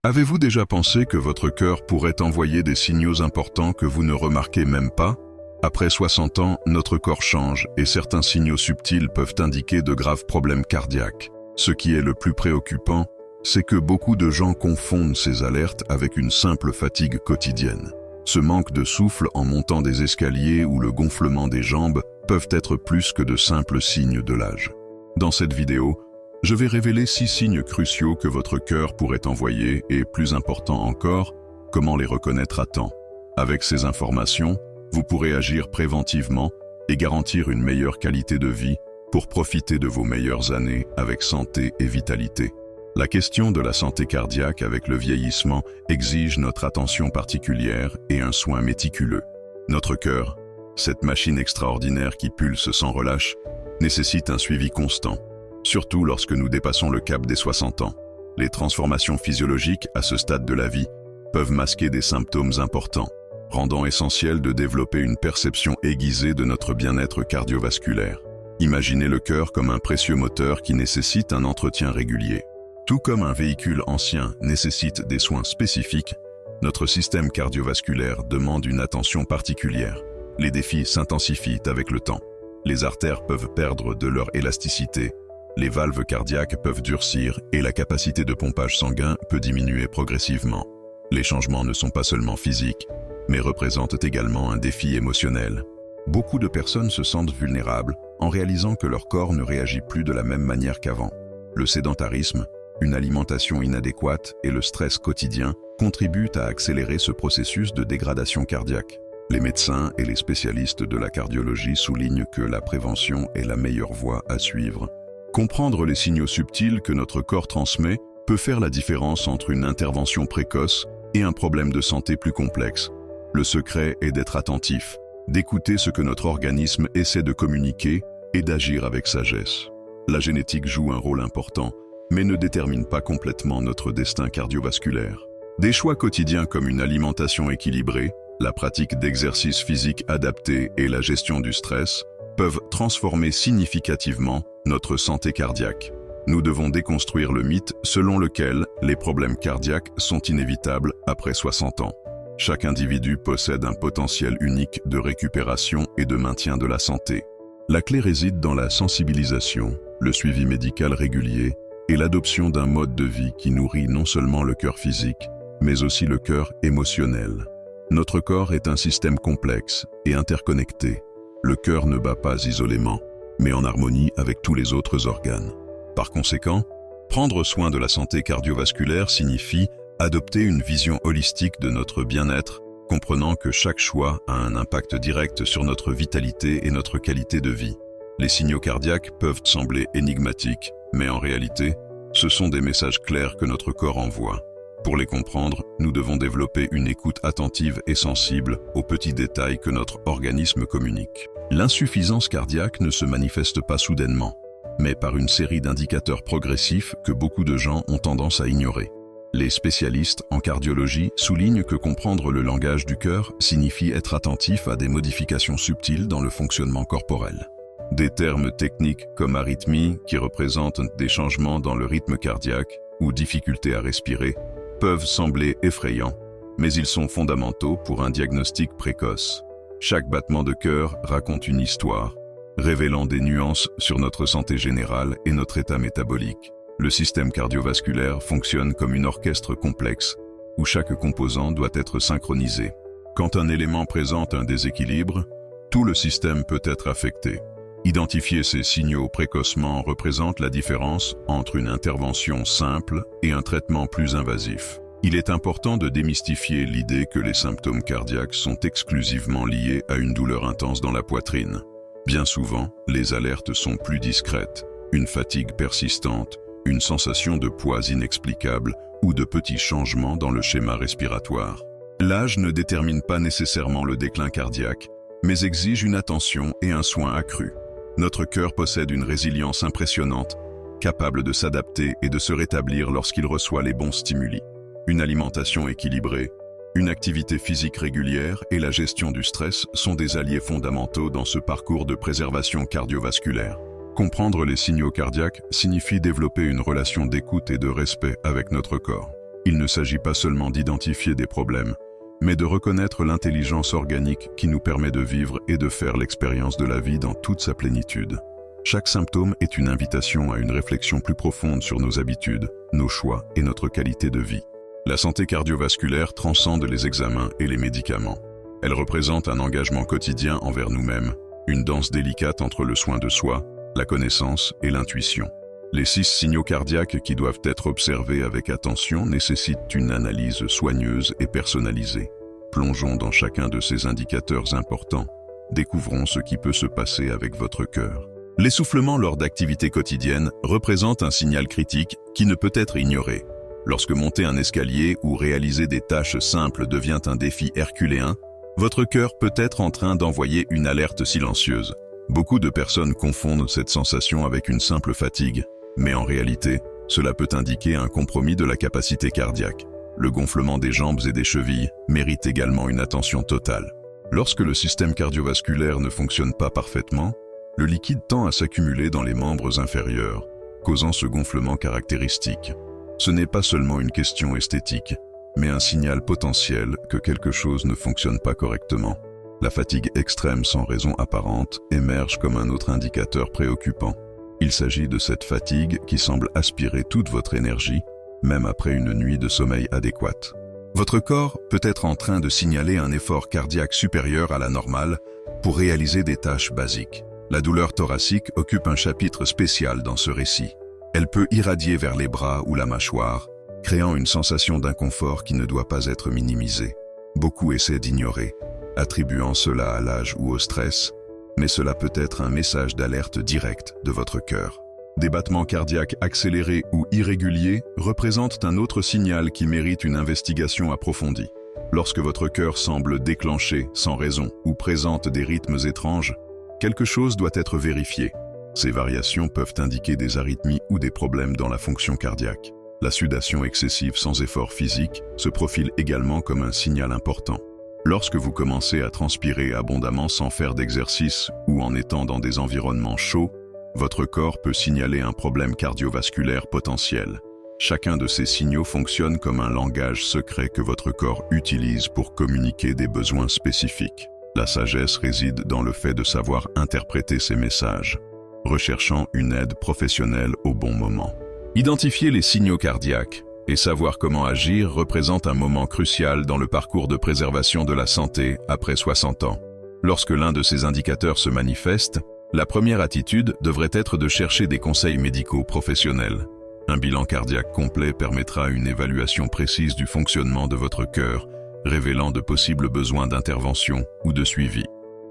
Avez-vous déjà pensé que votre cœur pourrait envoyer des signaux importants que vous ne remarquez même pas? Après 60 ans, notre corps change et certains signaux subtils peuvent indiquer de graves problèmes cardiaques. Ce qui est le plus préoccupant, c'est que beaucoup de gens confondent ces alertes avec une simple fatigue quotidienne. Ce manque de souffle en montant des escaliers ou le gonflement des jambes peuvent être plus que de simples signes de l'âge. Dans cette vidéo, je vais révéler 6 signes cruciaux que votre cœur pourrait envoyer et, plus important encore, comment les reconnaître à temps. Avec ces informations, vous pourrez agir préventivement et garantir une meilleure qualité de vie pour profiter de vos meilleures années avec santé et vitalité. La question de la santé cardiaque avec le vieillissement exige notre attention particulière et un soin méticuleux. Notre cœur, cette machine extraordinaire qui pulse sans relâche, nécessite un suivi constant, surtout lorsque nous dépassons le cap des 60 ans. Les transformations physiologiques à ce stade de la vie peuvent masquer des symptômes importants, rendant essentiel de développer une perception aiguisée de notre bien-être cardiovasculaire. Imaginez le cœur comme un précieux moteur qui nécessite un entretien régulier. Tout comme un véhicule ancien nécessite des soins spécifiques, notre système cardiovasculaire demande une attention particulière. Les défis s'intensifient avec le temps. Les artères peuvent perdre de leur élasticité, les valves cardiaques peuvent durcir et la capacité de pompage sanguin peut diminuer progressivement. Les changements ne sont pas seulement physiques, mais représentent également un défi émotionnel. Beaucoup de personnes se sentent vulnérables en réalisant que leur corps ne réagit plus de la même manière qu'avant. Le sédentarisme, une alimentation inadéquate et le stress quotidien contribuent à accélérer ce processus de dégradation cardiaque. Les médecins et les spécialistes de la cardiologie soulignent que la prévention est la meilleure voie à suivre. Comprendre les signaux subtils que notre corps transmet peut faire la différence entre une intervention précoce et un problème de santé plus complexe. Le secret est d'être attentif, d'écouter ce que notre organisme essaie de communiquer et d'agir avec sagesse. La génétique joue un rôle important, mais ne détermine pas complètement notre destin cardiovasculaire. Des choix quotidiens comme une alimentation équilibrée, la pratique d'exercices physiques adaptés et la gestion du stress peuvent transformer significativement notre santé cardiaque. Nous devons déconstruire le mythe selon lequel les problèmes cardiaques sont inévitables après 60 ans. Chaque individu possède un potentiel unique de récupération et de maintien de la santé. La clé réside dans la sensibilisation, le suivi médical régulier et l'adoption d'un mode de vie qui nourrit non seulement le cœur physique, mais aussi le cœur émotionnel. Notre corps est un système complexe et interconnecté. Le cœur ne bat pas isolément, mais en harmonie avec tous les autres organes. Par conséquent, prendre soin de la santé cardiovasculaire signifie adopter une vision holistique de notre bien-être, comprenant que chaque choix a un impact direct sur notre vitalité et notre qualité de vie. Les signaux cardiaques peuvent sembler énigmatiques, mais en réalité, ce sont des messages clairs que notre corps envoie. Pour les comprendre, nous devons développer une écoute attentive et sensible aux petits détails que notre organisme communique. L'insuffisance cardiaque ne se manifeste pas soudainement, mais par une série d'indicateurs progressifs que beaucoup de gens ont tendance à ignorer. Les spécialistes en cardiologie soulignent que comprendre le langage du cœur signifie être attentif à des modifications subtiles dans le fonctionnement corporel. Des termes techniques comme arythmie, qui représentent des changements dans le rythme cardiaque, ou difficulté à respirer, peuvent sembler effrayants, mais ils sont fondamentaux pour un diagnostic précoce. Chaque battement de cœur raconte une histoire, révélant des nuances sur notre santé générale et notre état métabolique. Le système cardiovasculaire fonctionne comme une orchestre complexe, où chaque composant doit être synchronisé. Quand un élément présente un déséquilibre, tout le système peut être affecté. Identifier ces signaux précocement représente la différence entre une intervention simple et un traitement plus invasif. Il est important de démystifier l'idée que les symptômes cardiaques sont exclusivement liés à une douleur intense dans la poitrine. Bien souvent, les alertes sont plus discrètes, une fatigue persistante, une sensation de poids inexplicable ou de petits changements dans le schéma respiratoire. L'âge ne détermine pas nécessairement le déclin cardiaque, mais exige une attention et un soin accru. Notre cœur possède une résilience impressionnante, capable de s'adapter et de se rétablir lorsqu'il reçoit les bons stimuli. Une alimentation équilibrée, une activité physique régulière et la gestion du stress sont des alliés fondamentaux dans ce parcours de préservation cardiovasculaire. Comprendre les signaux cardiaques signifie développer une relation d'écoute et de respect avec notre corps. Il ne s'agit pas seulement d'identifier des problèmes, mais de reconnaître l'intelligence organique qui nous permet de vivre et de faire l'expérience de la vie dans toute sa plénitude. Chaque symptôme est une invitation à une réflexion plus profonde sur nos habitudes, nos choix et notre qualité de vie. La santé cardiovasculaire transcende les examens et les médicaments. Elle représente un engagement quotidien envers nous-mêmes, une danse délicate entre le soin de soi, la connaissance et l'intuition. Les 6 signaux cardiaques qui doivent être observés avec attention nécessitent une analyse soigneuse et personnalisée. Plongeons dans chacun de ces indicateurs importants. Découvrons ce qui peut se passer avec votre cœur. L'essoufflement lors d'activités quotidiennes représente un signal critique qui ne peut être ignoré. Lorsque monter un escalier ou réaliser des tâches simples devient un défi herculéen, votre cœur peut être en train d'envoyer une alerte silencieuse. Beaucoup de personnes confondent cette sensation avec une simple fatigue, mais en réalité, cela peut indiquer un compromis de la capacité cardiaque. Le gonflement des jambes et des chevilles mérite également une attention totale. Lorsque le système cardiovasculaire ne fonctionne pas parfaitement, le liquide tend à s'accumuler dans les membres inférieurs, causant ce gonflement caractéristique. Ce n'est pas seulement une question esthétique, mais un signal potentiel que quelque chose ne fonctionne pas correctement. La fatigue extrême sans raison apparente émerge comme un autre indicateur préoccupant. Il s'agit de cette fatigue qui semble aspirer toute votre énergie, même après une nuit de sommeil adéquate. Votre corps peut être en train de signaler un effort cardiaque supérieur à la normale pour réaliser des tâches basiques. La douleur thoracique occupe un chapitre spécial dans ce récit. Elle peut irradier vers les bras ou la mâchoire, créant une sensation d'inconfort qui ne doit pas être minimisée. Beaucoup essaient d'ignorer, attribuant cela à l'âge ou au stress, mais cela peut être un message d'alerte direct de votre cœur. Des battements cardiaques accélérés ou irréguliers représentent un autre signal qui mérite une investigation approfondie. Lorsque votre cœur semble déclenché sans raison ou présente des rythmes étranges, quelque chose doit être vérifié. Ces variations peuvent indiquer des arythmies ou des problèmes dans la fonction cardiaque. La sudation excessive sans effort physique se profile également comme un signal important. Lorsque vous commencez à transpirer abondamment sans faire d'exercice ou en étant dans des environnements chauds, votre corps peut signaler un problème cardiovasculaire potentiel. Chacun de ces signaux fonctionne comme un langage secret que votre corps utilise pour communiquer des besoins spécifiques. La sagesse réside dans le fait de savoir interpréter ces messages, recherchant une aide professionnelle au bon moment. Identifier les signaux cardiaques et savoir comment agir représente un moment crucial dans le parcours de préservation de la santé après 60 ans. Lorsque l'un de ces indicateurs se manifeste, la première attitude devrait être de chercher des conseils médicaux professionnels. Un bilan cardiaque complet permettra une évaluation précise du fonctionnement de votre cœur, révélant de possibles besoins d'intervention ou de suivi.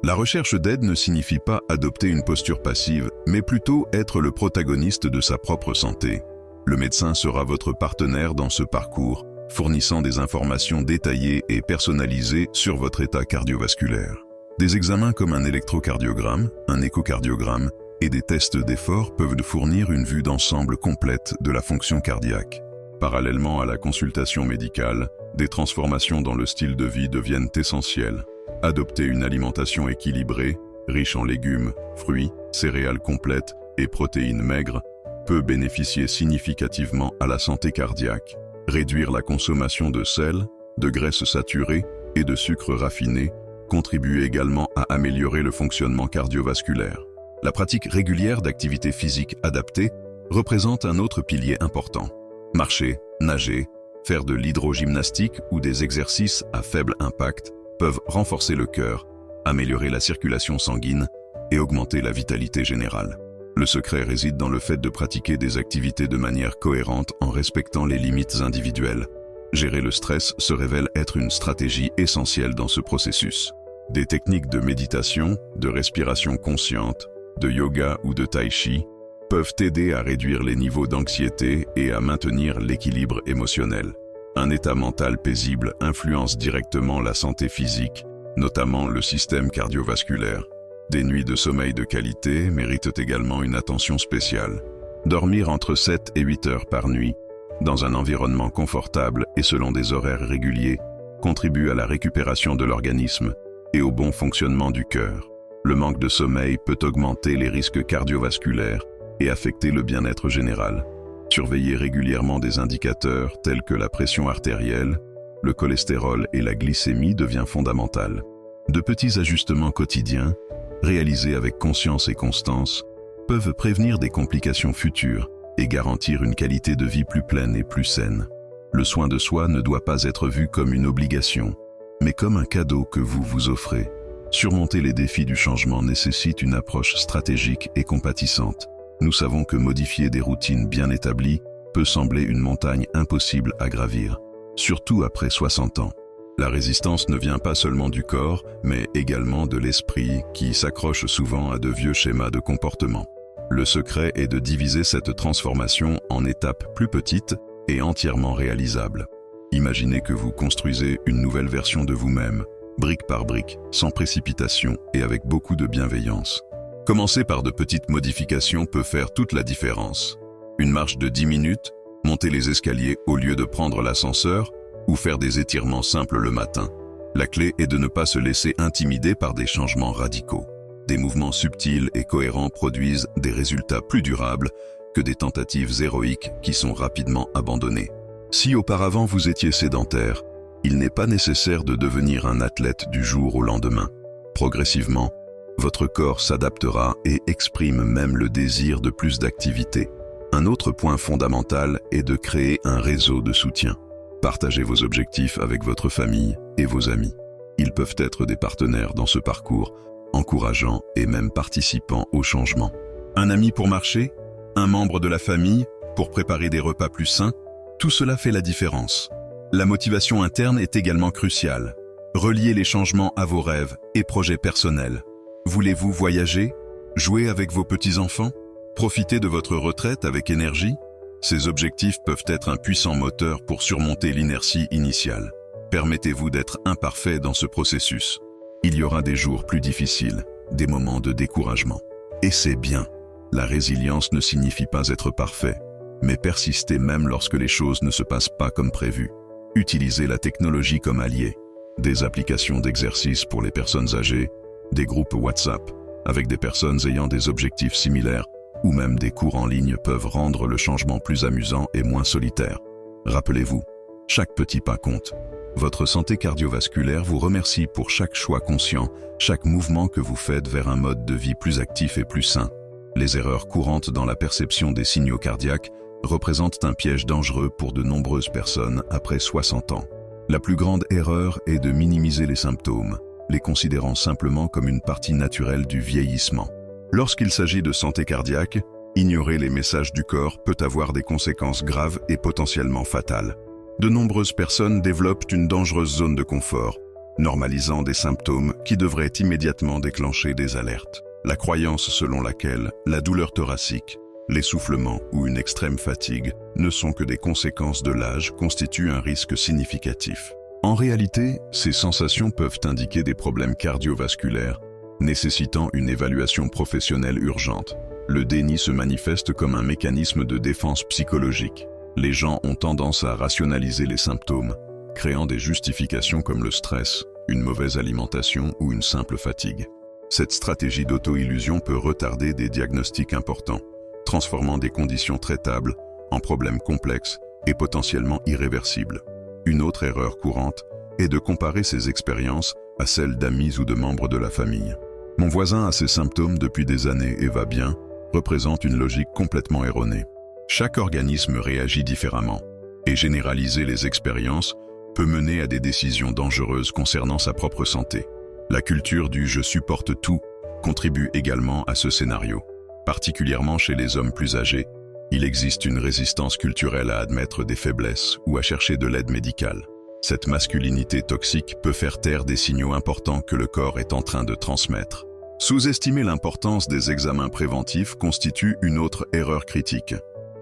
La recherche d'aide ne signifie pas adopter une posture passive, mais plutôt être le protagoniste de sa propre santé. Le médecin sera votre partenaire dans ce parcours, fournissant des informations détaillées et personnalisées sur votre état cardiovasculaire. Des examens comme un électrocardiogramme, un échocardiogramme et des tests d'effort peuvent fournir une vue d'ensemble complète de la fonction cardiaque. Parallèlement à la consultation médicale, des transformations dans le style de vie deviennent essentielles. Adopter une alimentation équilibrée, riche en légumes, fruits, céréales complètes et protéines maigres, peut bénéficier significativement à la santé cardiaque. Réduire la consommation de sel, de graisses saturées et de sucres raffinés contribue également à améliorer le fonctionnement cardiovasculaire. La pratique régulière d'activités physiques adaptées représente un autre pilier important. Marcher, nager, faire de l'hydrogymnastique ou des exercices à faible impact peuvent renforcer le cœur, améliorer la circulation sanguine et augmenter la vitalité générale. Le secret réside dans le fait de pratiquer des activités de manière cohérente en respectant les limites individuelles. Gérer le stress se révèle être une stratégie essentielle dans ce processus. Des techniques de méditation, de respiration consciente, de yoga ou de tai chi peuvent aider à réduire les niveaux d'anxiété et à maintenir l'équilibre émotionnel. Un état mental paisible influence directement la santé physique, notamment le système cardiovasculaire. Des nuits de sommeil de qualité méritent également une attention spéciale. Dormir entre 7 et 8 heures par nuit, dans un environnement confortable et selon des horaires réguliers, contribue à la récupération de l'organisme et au bon fonctionnement du cœur. Le manque de sommeil peut augmenter les risques cardiovasculaires et affecter le bien-être général. Surveiller régulièrement des indicateurs tels que la pression artérielle, le cholestérol et la glycémie devient fondamental. De petits ajustements quotidiens, réalisés avec conscience et constance, peuvent prévenir des complications futures et garantir une qualité de vie plus pleine et plus saine. Le soin de soi ne doit pas être vu comme une obligation, mais comme un cadeau que vous vous offrez. Surmonter les défis du changement nécessite une approche stratégique et compatissante. Nous savons que modifier des routines bien établies peut sembler une montagne impossible à gravir, surtout après 60 ans. La résistance ne vient pas seulement du corps, mais également de l'esprit qui s'accroche souvent à de vieux schémas de comportement. Le secret est de diviser cette transformation en étapes plus petites et entièrement réalisables. Imaginez que vous construisez une nouvelle version de vous-même, brique par brique, sans précipitation et avec beaucoup de bienveillance. Commencer par de petites modifications peut faire toute la différence. Une marche de 10 minutes, monter les escaliers au lieu de prendre l'ascenseur, ou faire des étirements simples le matin. La clé est de ne pas se laisser intimider par des changements radicaux. Des mouvements subtils et cohérents produisent des résultats plus durables que des tentatives héroïques qui sont rapidement abandonnées. Si auparavant vous étiez sédentaire, il n'est pas nécessaire de devenir un athlète du jour au lendemain. Progressivement, votre corps s'adaptera et exprime même le désir de plus d'activité. Un autre point fondamental est de créer un réseau de soutien. Partagez vos objectifs avec votre famille et vos amis. Ils peuvent être des partenaires dans ce parcours, encourageant et même participant au changement. Un ami pour marcher, un membre de la famille pour préparer des repas plus sains, tout cela fait la différence. La motivation interne est également cruciale. Reliez les changements à vos rêves et projets personnels. Voulez-vous voyager? Jouer avec vos petits-enfants? Profiter de votre retraite avec énergie? Ces objectifs peuvent être un puissant moteur pour surmonter l'inertie initiale. Permettez-vous d'être imparfait dans ce processus. Il y aura des jours plus difficiles, des moments de découragement. Et c'est bien. La résilience ne signifie pas être parfait, mais persister même lorsque les choses ne se passent pas comme prévu. Utilisez la technologie comme allié. Des applications d'exercice pour les personnes âgées, des groupes WhatsApp avec des personnes ayant des objectifs similaires, ou même des cours en ligne peuvent rendre le changement plus amusant et moins solitaire. Rappelez-vous, chaque petit pas compte. Votre santé cardiovasculaire vous remercie pour chaque choix conscient, chaque mouvement que vous faites vers un mode de vie plus actif et plus sain. Les erreurs courantes dans la perception des signaux cardiaques représentent un piège dangereux pour de nombreuses personnes après 60 ans. La plus grande erreur est de minimiser les symptômes, les considérant simplement comme une partie naturelle du vieillissement. Lorsqu'il s'agit de santé cardiaque, ignorer les messages du corps peut avoir des conséquences graves et potentiellement fatales. De nombreuses personnes développent une dangereuse zone de confort, normalisant des symptômes qui devraient immédiatement déclencher des alertes. La croyance selon laquelle la douleur thoracique, l'essoufflement ou une extrême fatigue ne sont que des conséquences de l'âge constitue un risque significatif. En réalité, ces sensations peuvent indiquer des problèmes cardiovasculaires nécessitant une évaluation professionnelle urgente. Le déni se manifeste comme un mécanisme de défense psychologique. Les gens ont tendance à rationaliser les symptômes, créant des justifications comme le stress, une mauvaise alimentation ou une simple fatigue. Cette stratégie d'auto-illusion peut retarder des diagnostics importants, transformant des conditions traitables en problèmes complexes et potentiellement irréversibles. Une autre erreur courante est de comparer ces expériences à celles d'amis ou de membres de la famille. Mon voisin a ces symptômes depuis des années et va bien, représente une logique complètement erronée. Chaque organisme réagit différemment, et généraliser les expériences peut mener à des décisions dangereuses concernant sa propre santé. La culture du « je supporte tout » contribue également à ce scénario. Particulièrement chez les hommes plus âgés, il existe une résistance culturelle à admettre des faiblesses ou à chercher de l'aide médicale. Cette masculinité toxique peut faire taire des signaux importants que le corps est en train de transmettre. Sous-estimer l'importance des examens préventifs constitue une autre erreur critique.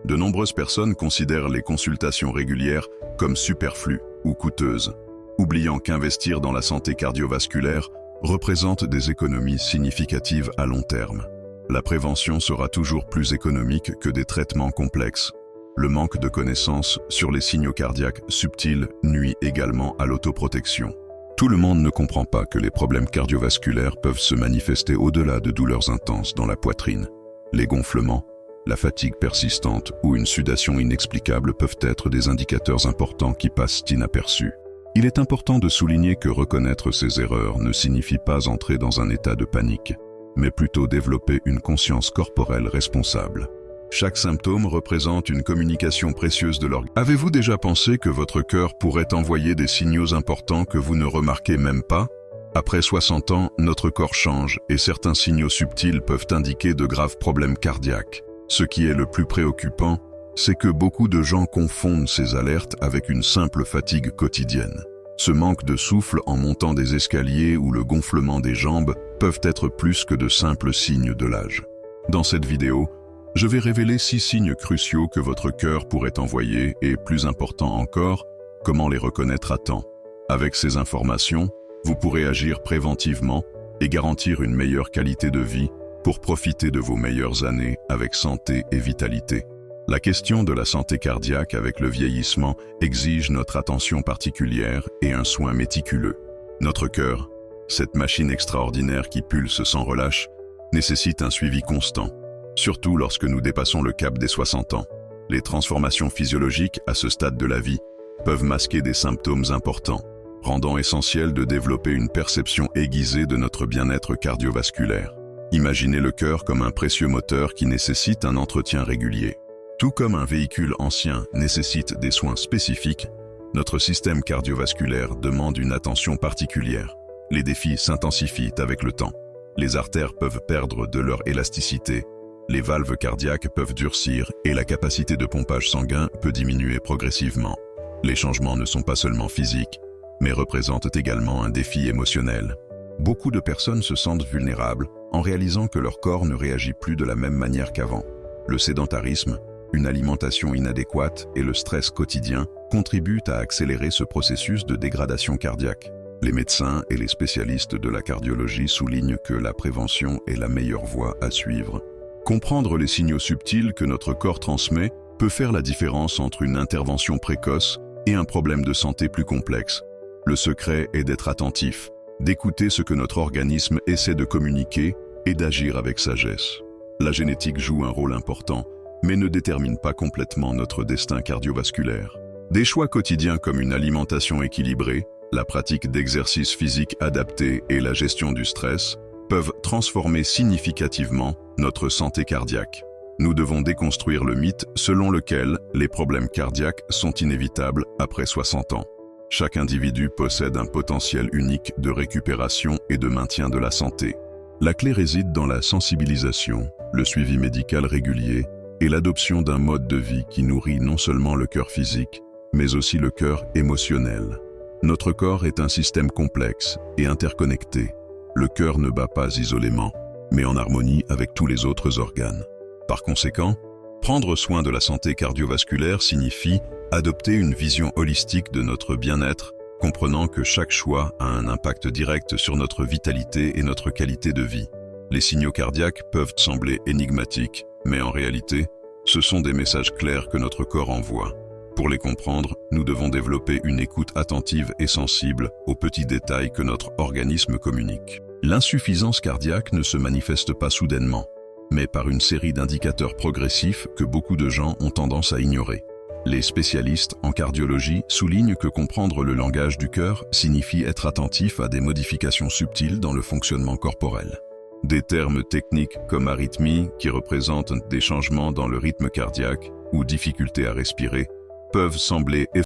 De nombreuses personnes considèrent les consultations régulières comme superflues ou coûteuses, oubliant qu'investir dans la santé cardiovasculaire représente des économies significatives à long terme. La prévention sera toujours plus économique que des traitements complexes. Le manque de connaissances sur les signaux cardiaques subtils nuit également à l'autoprotection. Tout le monde ne comprend pas que les problèmes cardiovasculaires peuvent se manifester au-delà de douleurs intenses dans la poitrine, les gonflements, La fatigue persistante ou une sudation inexplicable peuvent être des indicateurs importants qui passent inaperçus. Il est important de souligner que reconnaître ces erreurs ne signifie pas entrer dans un état de panique, mais plutôt développer une conscience corporelle responsable. Chaque symptôme représente une communication précieuse de l'organisme. Avez-vous déjà pensé que votre cœur pourrait envoyer des signaux importants que vous ne remarquez même pas? Après 60 ans, notre corps change et certains signaux subtils peuvent indiquer de graves problèmes cardiaques. Ce qui est le plus préoccupant, c'est que beaucoup de gens confondent ces alertes avec une simple fatigue quotidienne. Ce manque de souffle en montant des escaliers ou le gonflement des jambes peuvent être plus que de simples signes de l'âge. Dans cette vidéo, je vais révéler 6 signes cruciaux que votre cœur pourrait envoyer et, plus important encore, comment les reconnaître à temps. Avec ces informations, vous pourrez agir préventivement et garantir une meilleure qualité de vie pour profiter de vos meilleures années avec santé et vitalité. La question de la santé cardiaque avec le vieillissement exige notre attention particulière et un soin méticuleux. Notre cœur, cette machine extraordinaire qui pulse sans relâche, nécessite un suivi constant. Surtout lorsque nous dépassons le cap des 60 ans. Les transformations physiologiques à ce stade de la vie peuvent masquer des symptômes importants, rendant essentiel de développer une perception aiguisée de notre bien-être cardiovasculaire. Imaginez le cœur comme un précieux moteur qui nécessite un entretien régulier. Tout comme un véhicule ancien nécessite des soins spécifiques, notre système cardiovasculaire demande une attention particulière. Les défis s'intensifient avec le temps. Les artères peuvent perdre de leur élasticité, les valves cardiaques peuvent durcir et la capacité de pompage sanguin peut diminuer progressivement. Les changements ne sont pas seulement physiques, mais représentent également un défi émotionnel. Beaucoup de personnes se sentent vulnérables en réalisant que leur corps ne réagit plus de la même manière qu'avant. Le sédentarisme, une alimentation inadéquate et le stress quotidien contribuent à accélérer ce processus de dégradation cardiaque. Les médecins et les spécialistes de la cardiologie soulignent que la prévention est la meilleure voie à suivre. Comprendre les signaux subtils que notre corps transmet peut faire la différence entre une intervention précoce et un problème de santé plus complexe. Le secret est d'être attentif, d'écouter ce que notre organisme essaie de communiquer et d'agir avec sagesse. La génétique joue un rôle important, mais ne détermine pas complètement notre destin cardiovasculaire. Des choix quotidiens comme une alimentation équilibrée, la pratique d'exercices physiques adaptés et la gestion du stress peuvent transformer significativement notre santé cardiaque. Nous devons déconstruire le mythe selon lequel les problèmes cardiaques sont inévitables après 60 ans. Chaque individu possède un potentiel unique de récupération et de maintien de la santé. La clé réside dans la sensibilisation, le suivi médical régulier et l'adoption d'un mode de vie qui nourrit non seulement le cœur physique, mais aussi le cœur émotionnel. Notre corps est un système complexe et interconnecté. Le cœur ne bat pas isolément, mais en harmonie avec tous les autres organes. Par conséquent, prendre soin de la santé cardiovasculaire signifie adopter une vision holistique de notre bien-être, comprenant que chaque choix a un impact direct sur notre vitalité et notre qualité de vie. Les signaux cardiaques peuvent sembler énigmatiques, mais en réalité, ce sont des messages clairs que notre corps envoie. Pour les comprendre, nous devons développer une écoute attentive et sensible aux petits détails que notre organisme communique. L'insuffisance cardiaque ne se manifeste pas soudainement, mais par une série d'indicateurs progressifs que beaucoup de gens ont tendance à ignorer. Les spécialistes en cardiologie soulignent que comprendre le langage du cœur signifie être attentif à des modifications subtiles dans le fonctionnement corporel. Des termes techniques comme arythmie, qui représentent des changements dans le rythme cardiaque, ou difficulté à respirer, peuvent sembler